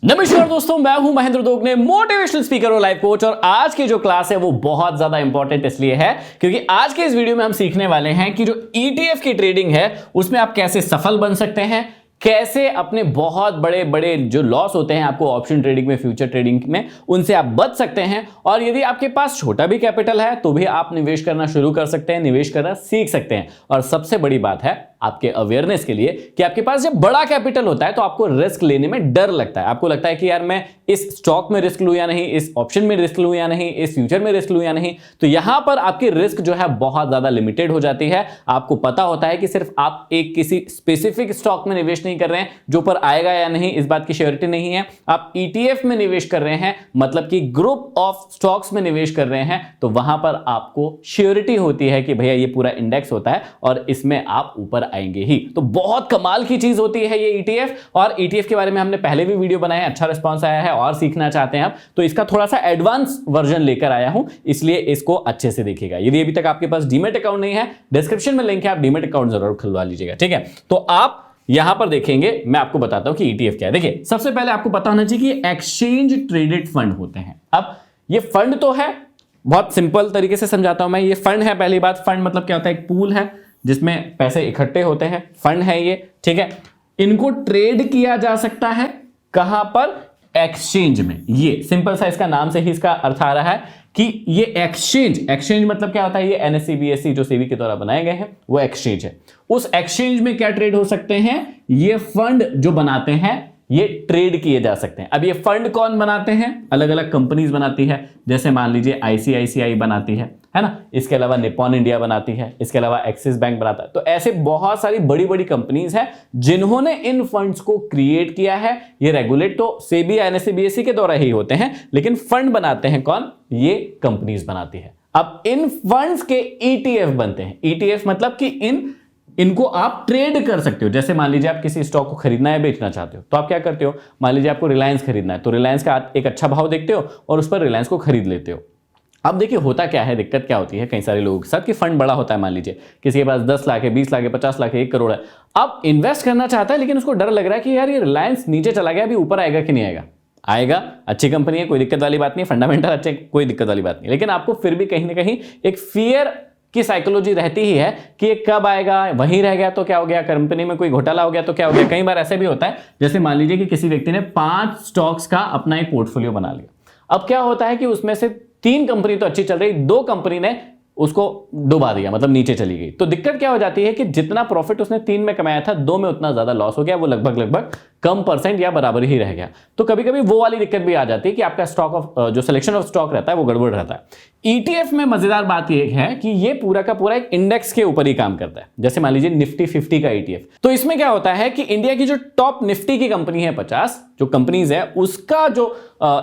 नमस्कार दोस्तों, मैं हूं महेंद्र दोगने, मोटिवेशनल स्पीकर और लाइफ कोच। और आज की जो क्लास है वो बहुत ज्यादा इंपॉर्टेंट इसलिए है क्योंकि आज के इस वीडियो में हम सीखने वाले हैं कि जो ईटीएफ की ट्रेडिंग है उसमें आप कैसे सफल बन सकते हैं, कैसे अपने बहुत बड़े बड़े जो लॉस होते हैं आपको ऑप्शन ट्रेडिंग में, फ्यूचर ट्रेडिंग में, उनसे आप बच सकते हैं। और यदि आपके पास छोटा भी कैपिटल है तो भी आप निवेश करना शुरू कर सकते हैं, निवेश करना सीख सकते हैं। और सबसे बड़ी बात है आपके अवेयरनेस के लिए कि आपके पास जब बड़ा कैपिटल होता है तो आपको रिस्क लेने में डर लगता है। आपको लगता है कि यार मैं इस स्टॉक में रिस्क लूं या नहीं, इस ऑप्शन में रिस्क लूं या नहीं, इस फ्यूचर में रिस्क लूं या नहीं। तो यहां पर आपकी रिस्क जो है बहुत ज्यादा लिमिटेड हो जाती है। आपको पता होता है कि सिर्फ आप एक किसी स्पेसिफिक स्टॉक में निवेश नहीं कर रहे हैं जो ऊपर आएगा या नहीं इस बात की श्योरिटी नहीं है। आप ईटीएफ में निवेश कर रहे हैं, मतलब कि ग्रुप ऑफ स्टॉक्स में निवेश कर रहे हैं, तो वहां पर आपको श्योरिटी होती है कि भैया ये पूरा इंडेक्स होता है और इसमें आप ऊपर आएंगे ही। तो बहुत कमाल की चीज होती है ये ईटीएफ। और ईटीएफ के बारे में हमने पहले भी वीडियो बनाया, अच्छा रिस्पांस आया है और सीखना चाहते हैं आप तो इसका थोड़ा सा एडवांस वर्जन लेकर आया हूं, इसलिए इसको अच्छे से देखिएगा। यदि अभी तक आपके पास डीमैट अकाउंट नहीं है, डिस्क्रिप्शन में लिंक है, आप डीमैट अकाउंट जरूर खुलवा लीजिएगा, ठीक है। तो आप यहां पर देखेंगे, मैं आपको बताता हूं कि ईटीएफ क्या है। देखिए, सबसे पहले आपको पता होना चाहिए कि एक्सचेंज ट्रेडेड फंड होते हैं। अब ये फंड तो है, बहुत सिंपल तरीके से समझाता हूं मैं। ये फंड है, पहली बात। फंड मतलब क्या होता है? एक पूल है जिसमें पैसे इकट्ठे होते हैं, फंड है ये, ठीक है। इनको ट्रेड किया जा सकता है कहां पर? एक्सचेंज में। ये सिंपल सा इसका नाम से ही इसका अर्थ आ रहा है कि ये एक्सचेंज मतलब क्या होता है? ये एनएसई बीएसई जो सेबी के द्वारा बनाए गए हैं वो एक्सचेंज है। उस एक्सचेंज में क्या ट्रेड हो सकते हैं? ये फंड जो बनाते हैं ये ट्रेड किए जा सकते हैं। अब ये फंड कौन बनाते हैं? अलग अलग कंपनीज बनाती है। जैसे मान लीजिए आईसीआईसीआई बनाती है ना, इसके अलावा निप्पॉन इंडिया बनाती है, इसके अलावा एक्सिस बैंक बनाता है। तो ऐसे बहुत सारी बड़ी बड़ी कंपनीज हैं जिन्होंने इन फंड्स को क्रिएट किया है। ये रेगुलेट तो सेबी एनएसई बीएसई के द्वारा ही होते हैं, लेकिन फंड बनाते हैं कौन? ये कंपनीज बनाती है। अब इन फंड्स के ईटीएफ बनते हैं। ईटीएफ मतलब कि इनको आप ट्रेड कर सकते हो। जैसे मान लीजिए आप किसी स्टॉक को खरीदना है, बेचना चाहते हो, तो आप क्या करते हो? मान लीजिए आपको रिलायंस खरीदना है, तो रिलायंस का एक अच्छा भाव देखते हो और उस पर रिलायंस को खरीद लेते हो। अब देखिए होता क्या है, दिक्कत क्या होती है कई सारे लोगों के साथ कि फंड बड़ा होता है। मान लीजिए किसी के पास 10 लाख है, 20 लाख है, 50 लाख है, 1 करोड़ है। अब इन्वेस्ट करना चाहता है लेकिन उसको डर लग रहा है कि यार ये रिलायंस नीचे चला गया, अभी ऊपर आएगा कि नहीं आएगा। आएगा, अच्छी कंपनी है, कोई दिक्कत वाली बात नहीं, फंडामेंटल अच्छे, कोई दिक्कत वाली बात नहीं। लेकिन आपको फिर भी कहीं ना कहीं एक फियर की साइकोलॉजी रहती ही है कि ये कब आएगा, वहीं रह गया तो क्या हो गया, कंपनी में कोई घोटाला हो गया तो क्या हो गया। कई बार ऐसे भी होता है, जैसे मान लीजिए कि किसी व्यक्ति ने 5 स्टॉक्स का अपना एक पोर्टफोलियो बना लिया। अब क्या होता है कि उसमें से 3 कंपनी तो अच्छी चल रही, 2 कंपनी ने उसको डुबा दिया, मतलब नीचे चली गई। तो दिक्कत क्या हो जाती है कि जितना प्रॉफिट उसने 3 में कमाया था, 2 में उतना ज्यादा लॉस हो गया, वो लगभग कम परसेंट या बराबर ही रह गया। तो कभी कभी वो वाली दिक्कत भी आ जाती है कि आपका स्टॉक ऑफ जो सिलेक्शन ऑफ स्टॉक रहता है वो गड़बड़ रहता है। ईटीएफ में मजेदार बात ये है कि ये पूरा का पूरा एक इंडेक्स के ऊपर ही काम करता है। जैसे मान लीजिए निफ्टी 50 का ईटीएफ, तो इसमें क्या होता है कि इंडिया की जो टॉप निफ्टी की कंपनी है, 50 जो कंपनीज है, उसका जो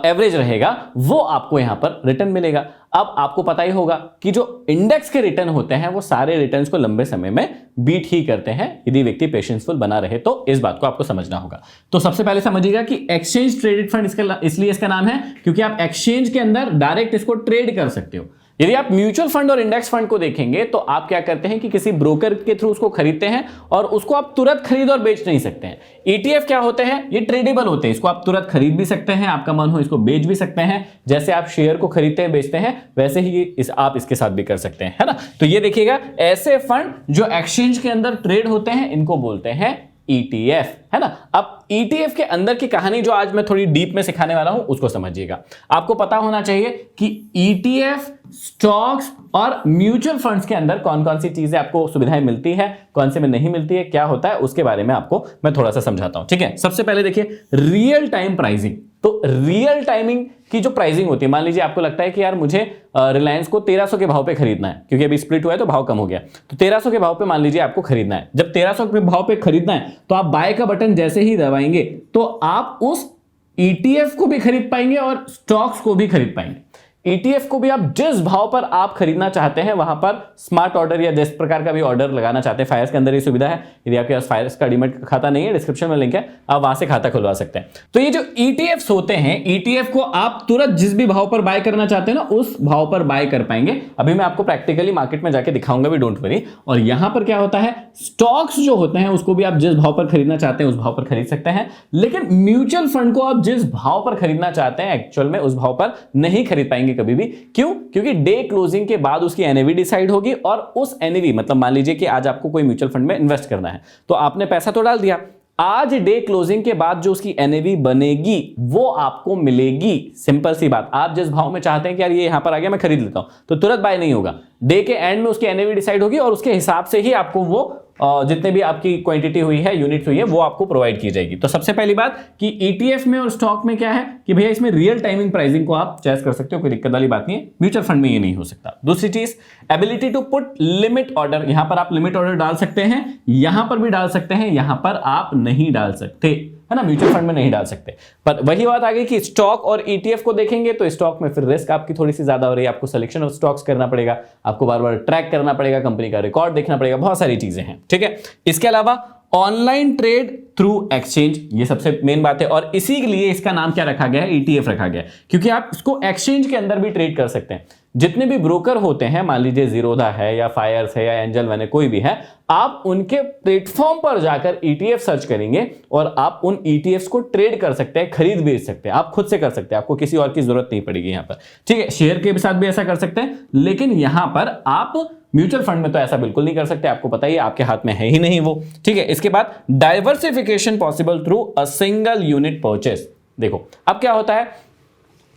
एवरेज रहेगा वो आपको यहां पर रिटर्न मिलेगा। अब आपको पता ही होगा कि जो इंडेक्स के रिटर्न होते हैं वो सारे रिटर्न्स को लंबे समय में बीट ही करते हैं यदि व्यक्ति पेशेंसफुल बना रहे तो। इस बात को आपको समझना होगा। तो सबसे पहले समझिएगा कि एक्सचेंज ट्रेडेड फंड इसलिए इसका नाम है क्योंकि आप एक्सचेंज के अंदर डायरेक्ट इसको ट्रेड कर सकते हो। यदि आप म्यूचुअल फंड और इंडेक्स फंड को देखेंगे तो आप क्या करते हैं कि किसी ब्रोकर के थ्रू उसको खरीदते हैं और उसको आप तुरंत खरीद और बेच नहीं सकते हैं। ईटीएफ क्या होते हैं? ये ट्रेडेबल होते हैं, इसको आप तुरंत खरीद भी सकते हैं, आपका मन हो इसको बेच भी सकते हैं। जैसे आप शेयर को खरीदते हैं बेचते हैं, वैसे ही आप इसके साथ भी कर सकते हैं, है ना। तो ये देखिएगा, ऐसे फंड जो एक्सचेंज के अंदर ट्रेड होते हैं इनको बोलते हैं ईटीएफ, है ना। अब ईटीएफ के अंदर की कहानी जो आज मैं थोड़ी डीप में सिखाने वाला हूं उसको समझिएगा। आपको पता होना चाहिए कि ईटीएफ, स्टॉक्स और म्यूचुअल फंड्स के अंदर कौन कौन सी चीजें आपको सुविधाएं मिलती है, कौन से में नहीं मिलती है, क्या होता है, उसके बारे में आपको मैं थोड़ा सा समझाता हूं, ठीक है। सबसे पहले देखिए रियल टाइम प्राइसिंग। तो रियल टाइमिंग की जो प्राइसिंग होती है, मान लीजिए आपको लगता है कि यार मुझे रिलायंस को 1300 के भाव पे खरीदना है क्योंकि अभी स्प्लिट हुआ है तो भाव कम हो गया, तो 1300 के भाव पे मान लीजिए आपको खरीदना है। जब 1300 के भाव पे खरीदना है तो आप बाय का बटन जैसे ही दबाएंगे तो आप उस ईटीएफ को भी खरीद पाएंगे और स्टॉक्स को भी खरीद पाएंगे। ETF को भी आप जिस भाव पर आप खरीदना चाहते हैं वहां पर स्मार्ट ऑर्डर या जिस प्रकार का भी ऑर्डर लगाना चाहते हैं, फायर्स के अंदर ये सुविधा है। यदि आपके पास फायर्स का डीमैट खाता नहीं है, डिस्क्रिप्शन में लिंक है, आप वहां से खाता खुलवा सकते हैं। तो ये जो ETFs होते हैं, ETF को आप तुरंत जिस भी भाव पर बाय करना चाहते हैं ना, उस भाव पर बाय कर पाएंगे। अभी मैं आपको प्रैक्टिकली मार्केट में जाके दिखाऊंगा भी, डोंट वरी। और यहां पर क्या होता है, स्टॉक्स जो होते हैं उसको भी आप जिस भाव पर खरीदना चाहते हैं उस भाव पर खरीद सकते हैं, लेकिन म्यूचुअल फंड को आप जिस भाव पर खरीदना चाहते हैं एक्चुअल में उस भाव पर नहीं खरीद पाएंगे कभी भी। क्यों? क्योंकि डे क्लोजिंग के बाद उसकी एनएवी डिसाइड होगी, और उस एनएवी मतलब मान लीजिए कि आज आपको कोई म्यूचुअल फंड में इन्वेस्ट करना है, तो आपने पैसा तो डाल दिया, आज डे क्लोजिंग के बाद जो उसकी एनएवी बनेगी वो आपको मिलेगी। सिंपल सी बात, आप जिस भाव में चाहते हैं कि यार ये यहां पर आ गया मैं खरीद लेता हूं, तो तुरंत बाय नहीं होगा। डे के एंड में उसकी एनएवी डिसाइड होगी और उसके हिसाब से ही आपको वो जितने भी आपकी क्वांटिटी हुई है, यूनिट्स हुई है, वो आपको प्रोवाइड की जाएगी। तो सबसे पहली बात कि ETF में और स्टॉक में क्या है कि भैया इसमें रियल टाइमिंग प्राइसिंग को आप चॉइस कर सकते हो, कोई दिक्कत वाली बात नहीं है। म्यूचुअल फंड में ये नहीं हो सकता। दूसरी चीज, ability to put limit order, यहां पर आप लिमिट ऑर्डर डाल सकते हैं, यहां पर भी डाल सकते हैं, यहां पर आप नहीं डाल सकते, है ना, म्यूचुअल फंड में नहीं डाल सकते। पर वही बात आ गई कि स्टॉक और ETF को देखेंगे तो स्टॉक में फिर रिस्क आपकी थोड़ी सी ज्यादा हो रही है, आपको सिलेक्शन ऑफ स्टॉक्स करना पड़ेगा, आपको बार बार ट्रैक करना पड़ेगा, कंपनी का रिकॉर्ड देखना पड़ेगा, बहुत सारी चीजें हैं, ठीक है। इसके अलावा ऑनलाइन ट्रेड थ्रू एक्सचेंज, ये सबसे मेन बात है, और इसी के लिए इसका नाम क्या रखा गया है, ETF रखा गया है, क्योंकि आप इसको एक्सचेंज के अंदर भी ट्रेड कर सकते हैं। जितने भी ब्रोकर होते हैं, मान लीजिए जीरोधा है या फायर्स है या एंजल वन है, कोई भी है, आप उनके प्लेटफॉर्म पर जाकर ETF सर्च करेंगे और आप उन ETFs को ट्रेड कर सकते हैं, खरीद बेच सकते हैं, आप खुद से कर सकते हैं, आपको किसी और की जरूरत नहीं पड़ेगी यहां पर, ठीक है। शेयर के साथ भी ऐसा कर सकते हैं, लेकिन यहां पर आप म्यूचुअल फंड में तो ऐसा बिल्कुल नहीं कर सकते, आपको पता ही है, आपके हाथ में है ही नहीं वो, ठीक है। इसके बाद diversification possible through a single unit purchase. देखो अब क्या होता है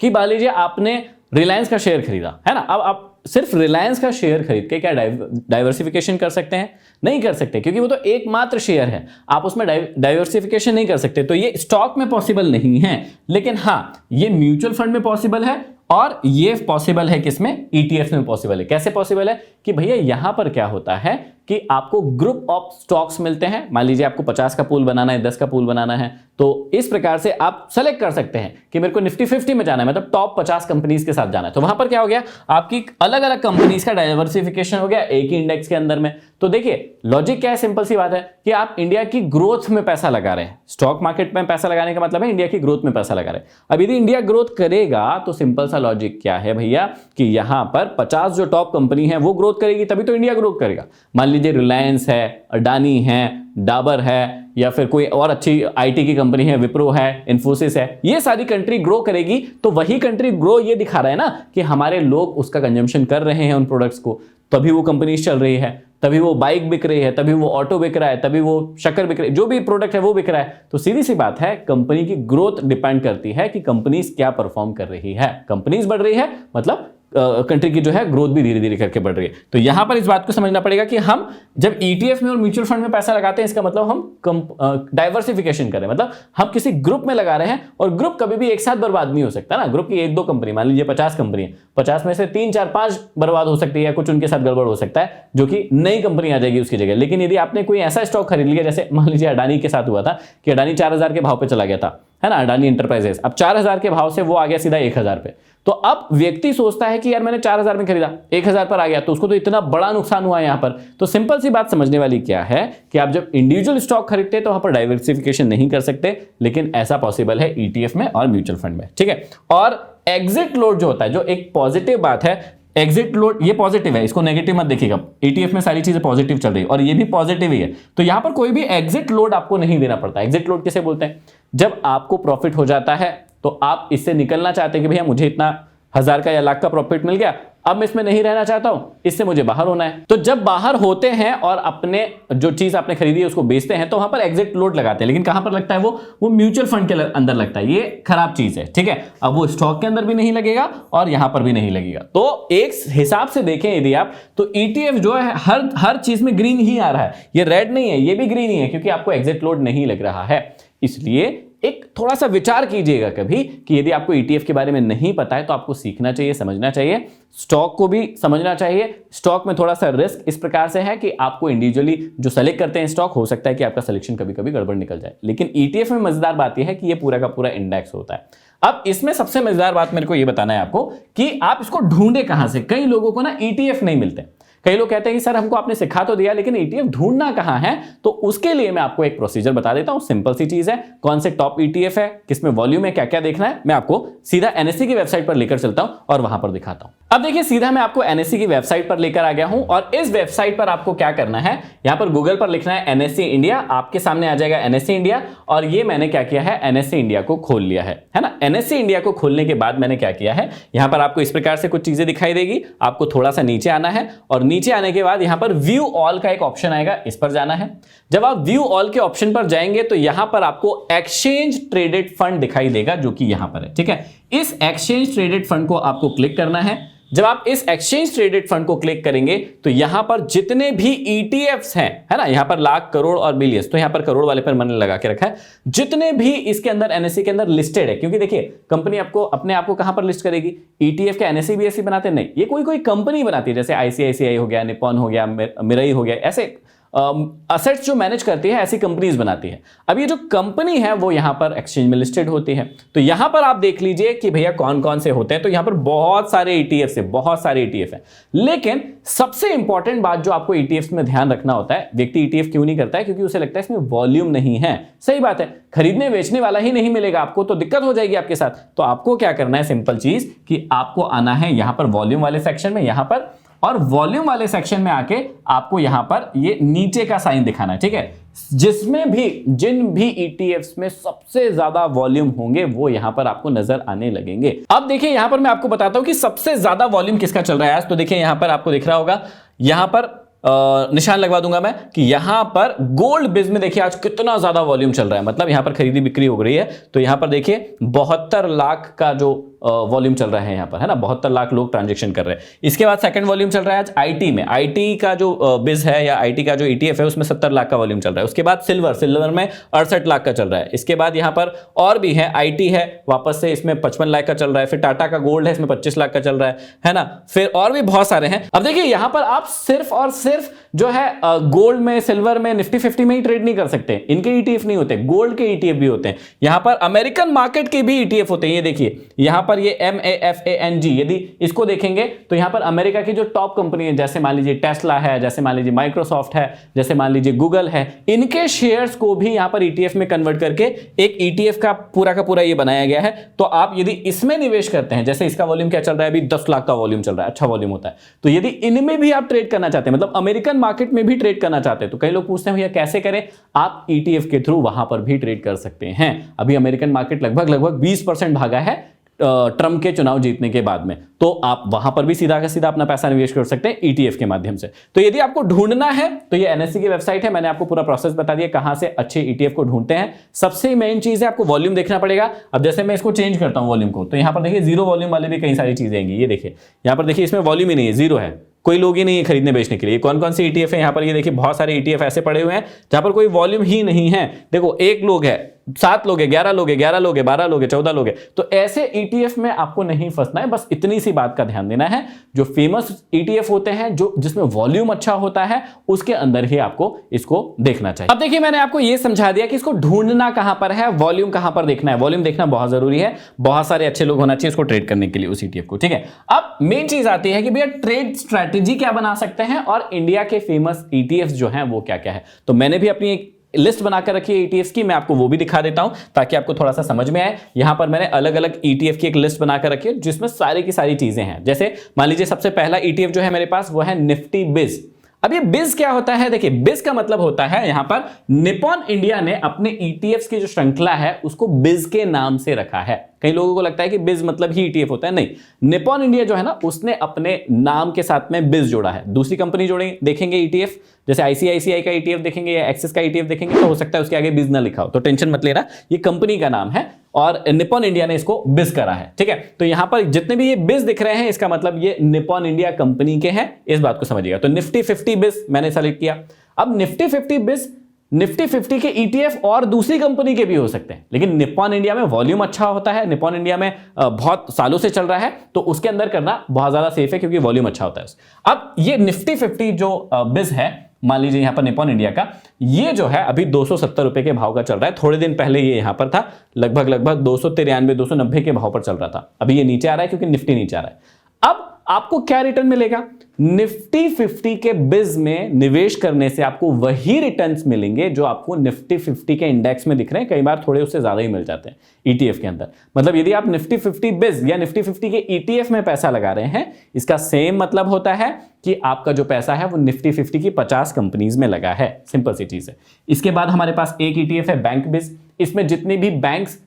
कि मान लीजिए आपने रिलायंस का शेयर खरीदा, है ना, अब आप सिर्फ रिलायंस का शेयर खरीद के क्या डाइवर्सिफिकेशन कर सकते हैं? नहीं कर सकते, क्योंकि वो तो एकमात्र शेयर है, आप उसमें डाइवर्सिफिकेशन नहीं कर सकते। तो ये स्टॉक में पॉसिबल नहीं है, लेकिन हाँ ये म्यूचुअल फंड में पॉसिबल है, और ये पॉसिबल है किसमें, ETF में पॉसिबल है। कैसे पॉसिबल है कि भैया यहां पर क्या होता है कि आपको ग्रुप ऑफ स्टॉक्स मिलते हैं, मान लीजिए आपको 50 का पूल बनाना है, 10 का पूल बनाना है, तो इस प्रकार से आप सेलेक्ट कर सकते हैं कि मेरे को निफ्टी 50 में जाना है, मतलब टॉप 50 कंपनीज के साथ जाना है। तो वहां पर क्या हो गया, आपकी अलग अलग कंपनीज का डाइवर्सिफिकेशन हो गया एक ही इंडेक्स के अंदर में। तो देखिए लॉजिक क्या है, सिंपल सी बात है कि आप इंडिया की ग्रोथ में पैसा लगा रहे हैं, स्टॉक मार्केट में पैसा लगाने का मतलब है इंडिया की ग्रोथ में पैसा लगा रहे हैं। अब यदि इंडिया ग्रोथ करेगा तो सिंपल सा लॉजिक क्या है भैया कि यहां पर 50 जो टॉप कंपनी है वो ग्रोथ करेगी, तभी तो इंडिया ग्रोथ करेगा। मान लीजिए रिलायंस है, अडानी है, डाबर है, या फिर कोई और अच्छी IT की कंपनी है, विप्रो है, इन्फोसिस है, ये सारी कंट्री ग्रो करेगी, तो वही कंट्री ग्रो ये दिखा रहा है ना कि हमारे लोग उसका कंजम्पशन कर रहे हैं उन प्रोडक्ट्स को, तभी वो कंपनीज चल रही है, तभी वो बाइक बिक रही है, तभी वो ऑटो बिक रहा है, तभी वो शक्कर बिक रही है, जो भी प्रोडक्ट है वो बिक रहा है। तो सीधी सी बात है, कंपनी की ग्रोथ डिपेंड करती है कि कंपनीज क्या परफॉर्म कर रही है। कंपनीज बढ़ रही है मतलब कंट्री की जो है ग्रोथ भी धीरे धीरे करके बढ़ रही है। तो यहां पर इस बात को समझना पड़ेगा कि हम जब ETF में और म्यूचुअल फंड में पैसा लगाते हैं, इसका मतलब हम डाइवर्सिफिकेशन कर रहे हैं, मतलब हम किसी ग्रुप में लगा रहे हैं, और ग्रुप कभी भी एक साथ बर्बाद नहीं हो सकता ना। ग्रुप की 1-2 कंपनी, मान लीजिए 50 कंपनी है, 50 में से 3, 4, 5 बर्बाद हो सकती है, कुछ उनके साथ गड़बड़ हो सकता है, जो कि नई कंपनी आ जाएगी उसकी जगह। लेकिन यदि आपने कोई ऐसा स्टॉक खरीद लिया, जैसे मान लीजिए अडानी के साथ हुआ था कि अडानी 4000 के भाव पे चला गया था, है ना, अडानी एंटरप्राइजेस, अब 4000 के भाव से वो आ गया सीधा 1000 पे। तो अब व्यक्ति सोचता है कि यार मैंने 4000 में खरीदा, 1000 पर आ गया, तो उसको तो इतना बड़ा नुकसान हुआ यहां पर। तो सिंपल सी बात समझने वाली क्या है कि आप जब इंडिविजुअल स्टॉक खरीदते हैं तो वहां पर डाइवर्सिफिकेशन नहीं कर सकते, लेकिन ऐसा पॉसिबल है ETF में और म्यूचुअल फंड में, ठीक है। और एग्जिट लोड जो होता है, जो एक पॉजिटिव बात है, एग्जिट लोड ये पॉजिटिव है, इसको नेगेटिव मत देखिएगा। ETF में सारी चीजें पॉजिटिव चल रही है और ये भी पॉजिटिव ही है, तो यहां पर कोई भी एग्जिट लोड आपको नहीं देना पड़ता। एग्जिट लोड किसे बोलते हैं? जब आपको प्रॉफिट हो जाता है तो आप इससे निकलना चाहते हैं कि भैया मुझे इतना 1000 का या लाख का प्रॉफिट मिल गया, अब मैं इसमें नहीं रहना चाहता हूं, इससे मुझे बाहर होना है। तो जब बाहर होते हैं और अपने जो चीज आपने खरीदी है उसको बेचते हैं, तो वहां पर एग्जिट लोड लगाते हैं। लेकिन कहां पर लगता है वो म्यूचुअल फंड के अंदर लगता है। ये खराब चीज है, ठीक है। अब वो स्टॉक के अंदर भी नहीं लगेगा और यहां पर भी नहीं लगेगा। तो एक हिसाब से देखें यदि आप, तो ETF जो है हर चीज में ग्रीन ही आ रहा है, ये रेड नहीं है, ये भी ग्रीन ही है, क्योंकि आपको एग्जिट लोड नहीं लग रहा है। इसलिए एक थोड़ा सा विचार कीजिएगा कभी कि यदि आपको ETF के बारे में नहीं पता है तो आपको सीखना चाहिए, समझना चाहिए, स्टॉक को भी समझना चाहिए। स्टॉक में थोड़ा सा रिस्क इस प्रकार से है कि आपको इंडिविजुअली जो सेलेक्ट करते हैं स्टॉक, हो सकता है कि आपका सिलेक्शन कभी कभी गड़बड़ निकल जाए, लेकिन ETF में मजेदार बात यह है कि ये पूरा का पूरा इंडेक्स होता है। अब इसमें सबसे मजेदार बात मेरे को ये बताना है आपको कि आप इसको ढूंढे कहां से। कई लोगों को ना ETF नहीं मिलते, कई लोग कहते हैं कि सर हमको आपने सिखा तो दिया लेकिन ETF ढूंढना कहां है। तो उसके लिए मैं आपको एक प्रोसीजर बता देता हूं, सिंपल सी चीज है। कौन से टॉप ETF है, किसमें वॉल्यूम है, क्या क्या देखना है, मैं आपको सीधा NSE की वेबसाइट पर लेकर चलता हूं और वहां पर दिखाता हूं। अब देखिए सीधा मैं आपको NSE की वेबसाइट पर लेकर आ गया हूं और इस वेबसाइट पर आपको क्या करना है, यहां पर गूगल पर लिखना है NSE इंडिया, आपके सामने आ जाएगा NSE इंडिया। और ये मैंने क्या किया है, NSE इंडिया को खोल लिया है ना। NSE इंडिया को खोलने के बाद मैंने क्या किया है, यहां पर आपको इस प्रकार से कुछ चीजें दिखाई देगी। आपको थोड़ा सा नीचे आना है और नीचे आने के बाद यहां पर व्यू ऑल का एक ऑप्शन आएगा, इस पर जाना है। जब आप व्यू ऑल के ऑप्शन पर जाएंगे तो यहां पर आपको एक्सचेंज ट्रेडेड फंड दिखाई देगा जो कि यहां पर है, ठीक है। इस एक्सचेंज ट्रेडेड फंड को आपको क्लिक करना है। जब आप इस एक्सचेंज ट्रेडेड फंड को क्लिक करेंगे तो यहां पर जितने भी ETFs हैं, है ना, यहां पर लाख, करोड़ और बिलियंस, तो यहां पर करोड़ वाले पर मैंने लगा के रखा है, जितने भी इसके अंदर NSE के अंदर लिस्टेड है। क्योंकि देखिए कंपनी आपको अपने आप को कहां पर लिस्ट करेगी, ETF के NSE BSE बनाते नहीं, ये कोई कोई कंपनी बनाती है, जैसे ICICI हो गया, निपॉन हो गया, मिरई हो गया, ऐसे असेट्स जो मैनेज करती है ऐसी कंपनीज बनाती है। अब ये जो कंपनी है वो यहां पर एक्सचेंज में लिस्टेड होती है। तो यहां पर आप देख लीजिए कि भैया कौन कौन से होते हैं। तो यहां पर बहुत सारे ETFs है, बहुत सारे ETF है। लेकिन सबसे इंपॉर्टेंट बात जो आपको ETFs में ध्यान रखना होता है, व्यक्ति ETF क्यों नहीं करता है, क्योंकि उसे लगता है इसमें वॉल्यूम नहीं है। सही बात है, खरीदने बेचने वाला ही नहीं मिलेगा आपको तो दिक्कत हो जाएगी आपके साथ। तो आपको क्या करना है, सिंपल चीज कि आपको आना है यहां पर वॉल्यूम वाले सेक्शन में, यहां पर, और वॉल्यूम वाले सेक्शन में आके आपको यहां पर ये नीचे का साइन दिखाना है, ठीक है। जिसमें भी जिन भी ETFs में सबसे ज्यादा वॉल्यूम होंगे वो यहां पर आपको नजर आने लगेंगे। अब देखिए यहां पर मैं आपको बताता हूं कि सबसे ज्यादा वॉल्यूम किसका चल रहा है आज। तो देखिए यहां पर आपको दिख रहा होगा, यहां पर निशान लगवा दूंगा मैं कि यहां पर गोल्ड बिज में देखिए आज कितना ज्यादा वॉल्यूम चल रहा है, मतलब यहां पर खरीदी बिक्री हो रही है। तो यहां पर देखिए 72 लाख का जो वॉल्यूम चल रहा है यहां पर, है ना, 72 लाख लोग ट्रांजैक्शन कर रहे हैं। इसके बाद सेकंड वॉल्यूम चल रहा है आज IT में, IT का जो बिज है या IT का जो ETF है उसमें 70 लाख का वॉल्यूम चल रहा है। उसके बाद सिल्वर में 68 लाख का चल रहा है। इसके बाद यहां पर और भी है, IT है वापस से, इसमें 55 लाख का चल रहा है। फिर टाटा का गोल्ड है, इसमें 25 लाख का चल रहा है ना। फिर और भी बहुत सारे हैं। अब देखिए यहां पर आप सिर्फ और सिर्फ जो है गोल्ड में, सिल्वर में, निफ्टी 50 में ही ट्रेड नहीं कर सकते, इनके ETF नहीं होते, गोल्ड के ETF भी होते हैं। यहां पर अमेरिकन मार्केट के भी ETF होते हैं। ये देखिए यहां पर ये MAFANG, यदि इसको देखेंगे तो यहां पर अमेरिका की जो टॉप कंपनी है, जैसे मान लीजिए टेस्ला है, जैसे मान लीजिए माइक्रोसॉफ्ट है, जैसे मान लीजिए गूगल है, इनके शेयर्स को भी यहां पर ETF में कन्वर्ट करके एक ETF का पूरा ये बनाया गया है। तो आप यदि इसमें निवेश करते हैं, जैसे इसका वॉल्यूम क्या चल रहा है अभी, 10 लाख का वॉल्यूम चल रहा है, अच्छा वॉल्यूम होता है। तो यदि इनमें भी आप ट्रेड करना चाहते हैं, मतलब अमेरिकन मार्केट में भी ट्रेड करना चाहते हैं, तो कई लोग पूछते हैं भैया कैसे करें, आप ETF के थ्रू वहां पर भी ट्रेड कर सकते हैं। अभी अमेरिकन मार्केट लगभग 20% भागा है ट्रंप के चुनाव जीतने के बाद में, तो आप वहां पर भी सीधा का सीधा अपना पैसा निवेश कर सकते हैं ETF के माध्यम से। तो यदि आपको ढूंढना है तो ये NSE की वेबसाइट है, मैंने आपको पूरा प्रोसेस बता दिया कहां से अच्छे ETF को ढूंढते हैं। सबसे मेन चीज है आपको वॉल्यूम देखना पड़ेगा। अब जैसे मैं इसको चेंज करता हूं वॉल्यूम को, तो यहां पर देखिए जीरो वॉल्यूम वाले भी कई सारी चीजें आएंगी। ये देखिए यहां पर देखिए इसमें वॉल्यूम ही नहीं है, जीरो है, कोई लोग ही नहीं है खरीदने बेचने के लिए। कौन कौन से ETF है यहां पर, ये देखिए बहुत सारे ETF ऐसे पड़े हुए हैं जहां पर कोई वॉल्यूम ही नहीं है। देखो 1 लोग है, 7 लोग है, 11 लोग है, 11 लोग है, 12 लोग है, 14 लोग है। तो ऐसे ETF में आपको नहीं फंसना है, बस इतनी सी बात का ध्यान देना है। जो फेमस ETF होते हैं, जो जिसमें वॉल्यूम अच्छा होता है, उसके अंदर ही आपको इसको देखना चाहिए। अब देखिए मैंने आपको यह समझा दिया कि इसको ढूंढना कहां पर है, वॉल्यूम कहां पर देखना है। वॉल्यूम देखना बहुत जरूरी है, बहुत सारे अच्छे लोग होना चाहिए इसको ट्रेड करने के लिए उस ETF को, ठीक है। अब मेन चीज आती है कि भैया ट्रेड स्ट्रैटेजी क्या बना सकते हैं और इंडिया के फेमस ETFs जो हैं वो क्या क्या है। तो मैंने भी अपनी एक लिस्ट बनाकर रखी है ETFs की, मैं आपको वो भी दिखा देता हूं ताकि आपको थोड़ा सा समझ में आए। यहां पर मैंने अलग अलग ETF की एक लिस्ट बनाकर रखी है जिसमें सारी की सारी चीजें हैं। जैसे मान लीजिए सबसे पहला ETF जो है मेरे पास वो है निफ्टी बिज। अब ये बिज क्या होता है, देखिए बिज का मतलब होता है यहां पर निपॉन इंडिया ने अपने ETFs की जो श्रृंखला है उसको बिज के नाम से रखा है। कई लोगों को लगता है कि बिज मतलब ही ETF होता है, नहीं। निपॉन इंडिया जो है ना उसने अपने नाम के साथ में बिज जोड़ा है। दूसरी कंपनी जोड़ेंगे, देखेंगे ETF, जैसे ICICI का ETF देखेंगे या एक्सिस का ETF देखेंगे तो हो सकता है उसके आगे बिज ना लिखा हो, तो टेंशन मत लेना, ये कंपनी का नाम है और निपॉन इंडिया ने इसको बिज करा है, ठीक है। तो यहां पर जितने भी ये बिज दिख रहे हैं इसका मतलब ये निपॉन इंडिया कंपनी के हैं, इस बात को समझिएगा। तो निफ्टी 50 बिज मैंने सेलेक्ट किया। अब निफ्टी 50 बिज निफ्टी 50 के ईटीएफ और दूसरी कंपनी के भी हो सकते हैं, लेकिन निप्पॉन इंडिया में वॉल्यूम अच्छा होता है, निप्पॉन इंडिया में बहुत सालों से चल रहा है, तो उसके अंदर करना बहुत ज्यादा सेफ है क्योंकि वॉल्यूम अच्छा होता है। अब ये निफ्टी 50 जो बिज है, मान लीजिए यहां पर निप्पॉन इंडिया का, ये जो है अभी 270 रुपए के भाव का चल रहा है। थोड़े दिन पहले ये यहां पर था लगभग 293 290 के भाव पर चल रहा था। अभी ये नीचे आ रहा है क्योंकि निफ्टी नीचे आ रहा है। अब आपको क्या रिटर्न मिलेगा? निफ्टी 50 के बिज में निवेश करने से आपको वही रिटर्न्स मिलेंगे जो आपको निफ्टी 50 के इंडेक्स में दिख रहे हैं, कई बार थोड़े उससे ज्यादा ही मिल जाते हैं ईटीएफ के अंदर। मतलब यदि आप निफ्टी 50 बिज या निफ्टी 50 के ईटीएफ में पैसा लगा रहे हैं, इसका सेम मतलब होता है कि आपका जो पैसा है वो निफ्टी 50 की 50 कंपनीज में लगा है। सिंपल सी चीज है। इसके बाद हमारे पास एक ईटीएफ है बैंक बिज। इसमें जितने भी बैंक्स,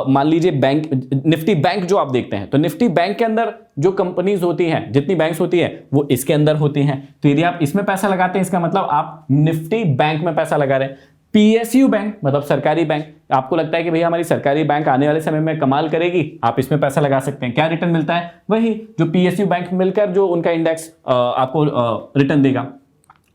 मान लीजिए बैंक, निफ्टी बैंक जो आप देखते हैं, तो निफ्टी बैंक के अंदर जो कंपनीज होती हैं, जितनी बैंक्स होती हैं, वो इसके अंदर होती हैं। तो यदि आप इसमें पैसा लगाते हैं, इसका मतलब आप निफ्टी बैंक में पैसा लगा रहे हैं। पीएसयू बैंक मतलब सरकारी बैंक, आपको लगता है कि भैया हमारी सरकारी बैंक आने वाले समय में कमाल करेगी, आप इसमें पैसा लगा सकते हैं। क्या रिटर्न मिलता है? वही जो पीएसयू बैंक मिलकर जो उनका इंडेक्स आपको रिटर्न देगा।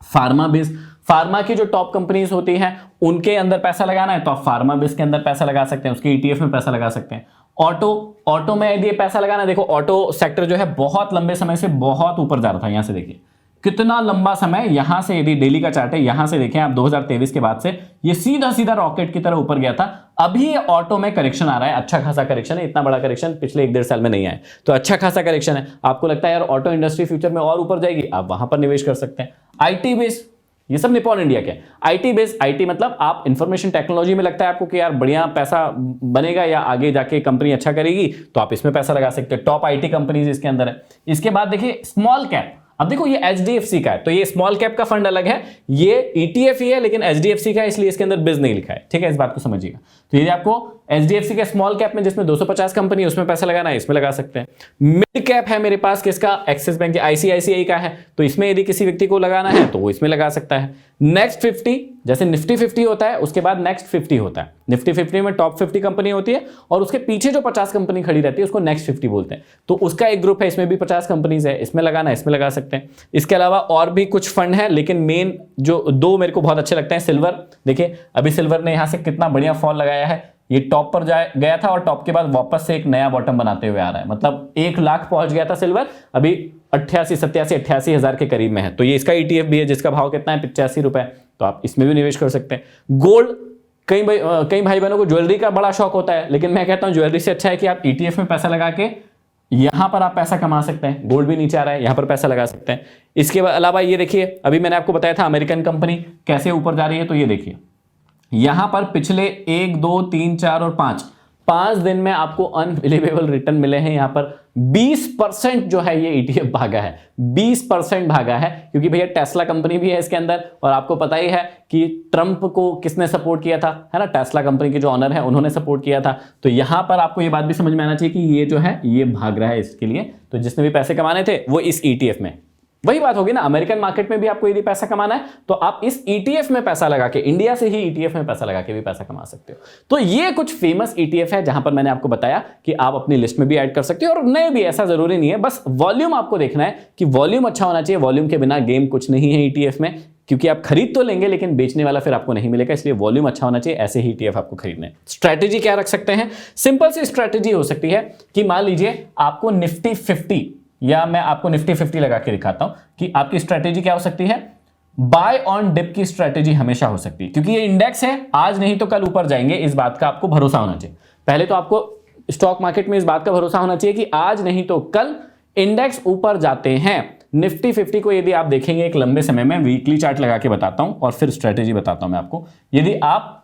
फार्मा बिज, फार्मा की जो टॉप कंपनीज होती हैं उनके अंदर पैसा लगाना है तो आप फार्मा बिज के अंदर पैसा लगा सकते हैं, उसके ईटीएफ में पैसा लगा सकते हैं। ऑटो में यदि पैसा लगाना है, देखो ऑटो सेक्टर जो है बहुत लंबे समय से बहुत ऊपर जा रहा था। यहां से देखिए कितना लंबा समय, यहां से यदि डेली का चार्ट है, यहां से देखें आप 2023 के बाद से ये सीधा सीधा रॉकेट की तरह ऊपर गया था। अभी ये ऑटो में करेक्शन आ रहा है, अच्छा खासा करेक्शन है। इतना बड़ा करेक्शन पिछले 1-1.5 साल में नहीं आया, तो अच्छा खासा करेक्शन है। आपको लगता है यार ऑटो इंडस्ट्री फ्यूचर में और ऊपर जाएगी, आप वहां पर निवेश कर सकते हैं। आईटी बेस, ये सब निप्पॉन इंडिया के। आईटी बेस, आईटी मतलब आप इंफॉर्मेशन टेक्नोलॉजी में लगता है आपको कि यार बढ़िया पैसा बनेगा या आगे जाके कंपनी अच्छा करेगी, तो आप इसमें पैसा लगा सकते हैं। टॉप आईटी कंपनीज इसके अंदर है। इसके बाद देखिए स्मॉल कैप। अब देखो ये एचडीएफसी का है, तो ये स्मॉल कैप का फंड अलग है, ये ईटीएफ ही है लेकिन एचडीएफसी का है, इसलिए इसके अंदर बिज नहीं लिखा है। ठीक है, इस बात को समझिएगा। तो यदि आपको एचडीएफसी के स्मॉल कैप में जिसमें 250 कंपनी है उसमें पैसा लगाना है, इसमें लगा सकते हैं। मिड कैप है मेरे पास किसका? एक्सिस बैंक, आईसीआईसीआई का है, तो इसमें यदि किसी व्यक्ति को लगाना है तो वो इसमें लगा सकता है। नेक्स्ट 50, जैसे निफ्टी 50 होता है उसके बाद नेक्स्ट 50 होता है। निफ्टी 50 में टॉप 50 कंपनी होती है और उसके पीछे जो 50 कंपनी खड़ी रहती है उसको नेक्स्ट 50 बोलते हैं। तो उसका एक ग्रुप है, इसमें भी 50 कंपनीज है, इसमें लगाना है, इसमें लगा सकते हैं। इसके अलावा और भी कुछ फंड है, लेकिन मेन जो दो मेरे को बहुत अच्छे लगते हैं। सिल्वर, देखिए अभी सिल्वर ने यहां से कितना बढ़िया फॉल लगाया है, ये टॉप पर गया था और टॉप के बाद वापस से एक नया बॉटम बनाते हुए आ रहा है। मतलब 1 लाख पहुंच गया था सिल्वर, अभी 88 हजार के करीब में है। तो ये इसका ईटीएफ भी है जिसका भाव कितना है? 85 रुपए। तो आप इसमें भी निवेश कर सकते हैं। गोल्ड, कई भाई बहनों को ज्वेलरी का बड़ा शौक होता है, लेकिन मैं कहता हूं ज्वेलरी से अच्छा है कि आप ईटीएफ में पैसा लगा के यहां पर आप पैसा कमा सकते हैं। गोल्ड भी नीचे आ रहा है, यहां पर पैसा लगा सकते हैं। इसके अलावा ये देखिए, अभी मैंने आपको बताया था अमेरिकन कंपनी कैसे ऊपर जा रही है, तो ये देखिए यहां पर पिछले 1, 2, 3, 4 और 5 दिन में आपको अनबिलीवेबल रिटर्न मिले हैं। यहां पर 20% जो है ये ईटीएफ भागा है, 20% भागा है, क्योंकि भैया टेस्ला कंपनी भी है इसके अंदर। और आपको पता ही है कि ट्रंप को किसने सपोर्ट किया था, है ना? टेस्ला कंपनी के जो ऑनर है उन्होंने सपोर्ट किया था। तो यहां पर आपको ये बात भी समझ में आना चाहिए कि ये जो है ये भाग रहा है इसके लिए। तो जिसने भी पैसे कमाने थे वो इस ईटीएफ में, वही बात होगी ना, अमेरिकन मार्केट में भी आपको यदि पैसा कमाना है तो आप इस ईटीएफ में पैसा लगा के, इंडिया से ही ईटीएफ में पैसा लगा के भी पैसा कमा सकते हो। तो ये कुछ फेमस ईटीएफ है जहां पर मैंने आपको बताया कि आप अपनी लिस्ट में भी ऐड कर सकते हो और नए भी, ऐसा जरूरी नहीं है। बस वॉल्यूम आपको देखना है कि वॉल्यूम अच्छा होना चाहिए। वॉल्यूम के बिना गेम कुछ नहीं है ईटीएफ में, क्योंकि आप खरीद तो लेंगे लेकिन बेचने वाला फिर आपको नहीं मिलेगा, इसलिए वॉल्यूम अच्छा होना चाहिए। ऐसे ही ईटीएफ आपको खरीदने। स्ट्रैटेजी क्या रख सकते हैं? सिंपल सी स्ट्रैटेजी हो सकती है कि मान लीजिए आपको निफ्टी 50, या मैं आपको निफ्टी 50 लगा के दिखाता हूं कि आपकी स्ट्रैटेजी क्या हो सकती है। बाय ऑन डिप की स्ट्रैटेजी हमेशा हो सकती है, क्योंकि ये इंडेक्स है, आज नहीं तो कल ऊपर जाएंगे, इस बात का आपको भरोसा होना चाहिए। पहले तो आपको स्टॉक मार्केट में इस बात का भरोसा होना चाहिए कि आज नहीं तो कल इंडेक्स ऊपर जाते हैं। निफ्टी 50 को यदि आप देखेंगे एक लंबे समय में, वीकली चार्ट लगा के बताता हूं और फिर स्ट्रैटेजी बताता हूं मैं आपको। यदि आप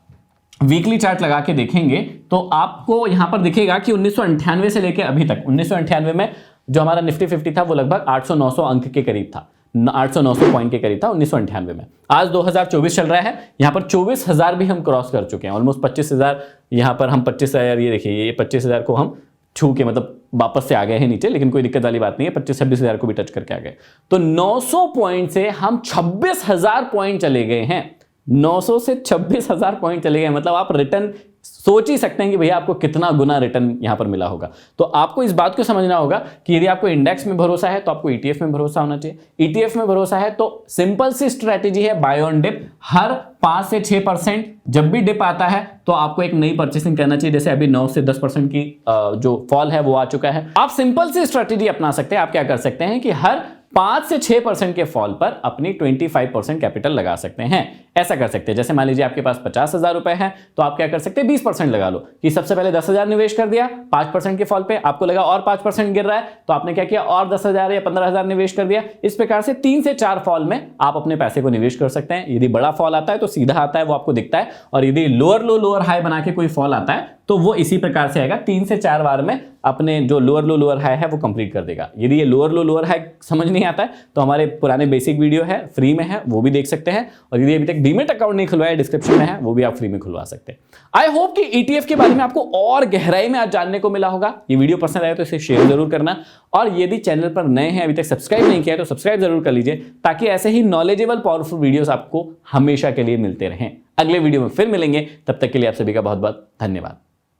वीकली चार्ट लगा के देखेंगे तो आपको यहां पर दिखेगा कि 1998 से लेकर अभी तक, 1998 में जो हमारा निफ्टी 50 था वो लगभग 800-900 अंक के करीब था, 800-900 पॉइंट के करीब था 1998 में। आज 2024 चल रहा है, यहां पर 24,000 भी हम क्रॉस कर चुके हैं, ऑलमोस्ट 25,000। यहां पर हम 25,000, ये देखिए ये 25,000 को हम छू के मतलब वापस से आ गए हैं नीचे, लेकिन कोई दिक्कत वाली बात नहीं है, 25-26,000 को भी टच करके आ गए। तो 900 पॉइंट से हम 26,000 पॉइंट चले गए हैं, 900 से 26,000 पॉइंट चले गए। मतलब आप रिटर्न सोच ही सकते हैं कि भैया आपको कितना गुना रिटर्न यहां पर मिला होगा। तो आपको इस बात को समझना होगा कि यदि आपको इंडेक्स में भरोसा है तो आपको ETF में भरोसा होना चाहिए, ETF में भरोसा है तो सिंपल सी स्ट्रेटेजी है बाय ऑन डिप। हर 5 से 6% जब भी डिप आता है तो आपको एक नई परचेसिंग करना चाहिए। जैसे अभी 9 से 10% की जो फॉल है वो आ चुका है। आप सिंपल सी स्ट्रेटेजी अपना सकते हैं। आप क्या कर सकते हैं कि हर 5 से 6% के फॉल पर अपनी 25% कैपिटल लगा सकते हैं। ऐसा कर सकते हैं, जैसे मान लीजिए आपके पास 50,000 रुपए है तो आप क्या कर सकते हैं 20% लगा लो कि सबसे पहले 10,000 निवेश कर दिया, 5% के फॉल पे आपको लगा और 5% गिर रहा है तो आपने क्या किया और 10,000 या 15,000 निवेश कर दिया। इस प्रकार से 3 से 4 फॉल में आप अपने पैसे को निवेश कर सकते हैं। यदि बड़ा फॉल आता है तो सीधा आता है, वो आपको दिखता है, और यदि लोअर लो लोअर हाई बना के कोई फॉल आता है तो वो इसी प्रकार से आएगा। 3 से 4 बार में अपने जो लोअर लो लोअर हाई है वो कंप्लीट कर देगा। यदि ये लोअर लो लोअर हाई समझ नहीं आता है तो हमारे पुराने बेसिक वीडियो है, फ्री में है, वो भी देख सकते हैं। और यदि अभी तक डीमेट अकाउंट नहीं खुलवाया, डिस्क्रिप्शन में है, वो भी आप फ्री में खुलवा सकते हैं। आई होप कि ETF के बारे में आपको और गहराई में आज जानने को मिला होगा। ये वीडियो पसंद आए तो इसे शेयर जरूर करना, और यदि चैनल पर नए हैं, अभी तक सब्सक्राइब नहीं किया है तो सब्सक्राइब जरूर कर लीजिए, ताकि ऐसे ही नॉलेजेबल पावरफुल वीडियोस आपको हमेशा के लिए मिलते रहें। अगले वीडियो में फिर मिलेंगे, तब तक के लिए आप सभी का बहुत बहुत धन्यवाद।